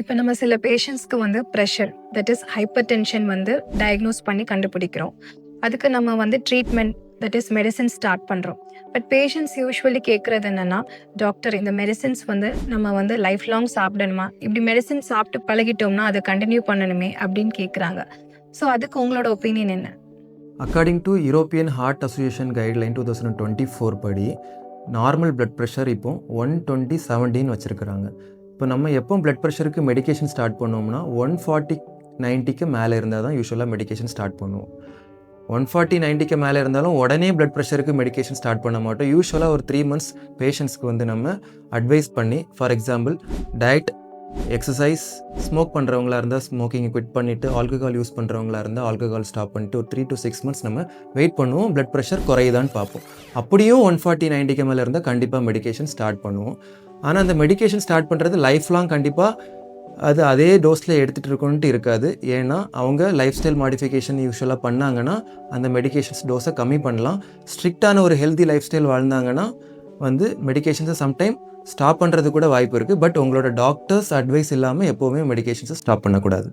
இப்ப நம்ம சில பேஷண்ட்ஸ்க்கு வந்து pressure, that is hyper tension வந்து டயக்னோஸ் பண்ணி கண்டுபிடிக்கிறோம். அதுக்கு நம்ம வந்து treatment, that is medicine start பண்றோம். பட் பேஷண்ட்ஸ் யூசுவலி கேட்கறது என்னன்னா, டாக்டர் இந்த மெடிசின்ஸ் வந்து நம்ம வந்து லைஃப் லாங் சாப்பிடணுமா? இப்படி மெடிசின் சாப்பிட்டு பழகிட்டோம்னா அதை கண்டினியூ பண்ணணுமே அப்படின்னு கேட்குறாங்க. ஸோ அதுக்கு உங்களோட ஒப்பீனியன் என்ன? According to European heart association guideline 2024 படி நார்மல் பிளட் ப்ரெஷர் இப்போ 120/70 வச்சுருக்கிறாங்க. இப்போ நம்ம எப்போ பிளட் ப்ரெஷருக்கு மெடிகேஷன் ஸ்டார்ட் பண்ணோம்னா 140/90 மேலே இருந்தால் தான் யூஸ்வலாக மெடிகேஷன் ஸ்டார்ட் பண்ணுவோம். 140/90 மேலே இருந்தாலும் உடனே பிளட் ப்ரெஷருக்கு மெடிகேஷன் ஸ்டார்ட் பண்ண மாட்டோம். யூஸ்வலாக ஒரு 3 months பேஷண்ட்ஸ்க்கு வந்து நம்ம அட்வைஸ் பண்ணி, for example diet, exercise, smoke பண்ணுறவங்களா இருந்தால் ஸ்மோக்கிங் குவிட் பண்ணிவிட்டு, ஆல்கஹால் யூஸ் பண்ணுறவங்களா இருந்தால் ஆல்கஹால் ஸ்டாப் பண்ணிட்டு ஒரு 3 to 6 months நம்ம வெயிட் பண்ணுவோம். பிளட் ப்ரெஷர் குறையுதான்னு பார்ப்போம். அப்படியும் 140/90 மேலே இருந்தால் கண்டிப்பாக மெடிகேஷன் ஸ்டார்ட் பண்ணுவோம். ஆனால் அந்த மெடிகேஷன் ஸ்டார்ட் பண்ணுறது லைஃப் லாங் கண்டிப்பாக அது அதே டோஸில் எடுத்துகிட்டு இருக்கணுன்ட்டு இருக்காது. ஏன்னா அவங்க லைஃப் ஸ்டைல் மாடிஃபிகேஷன் யூஸ்வலாக பண்ணாங்கன்னா அந்த மெடிகேஷன்ஸ் டோஸை கம்மி பண்ணலாம். ஸ்ட்ரிக்டான ஒரு ஹெல்தி லைஃப் ஸ்டைல் வாழ்ந்தாங்கன்னா வந்து மெடிகேஷன்ஸை சம்டைம் ஸ்டாப் பண்ணுறது கூட வாய்ப்பு இருக்குது. பட் உங்களோட டாக்டர்ஸ் அட்வைஸ் இல்லாமல் எப்போவுமே மெடிகேஷன்ஸை ஸ்டாப் பண்ணக்கூடாது.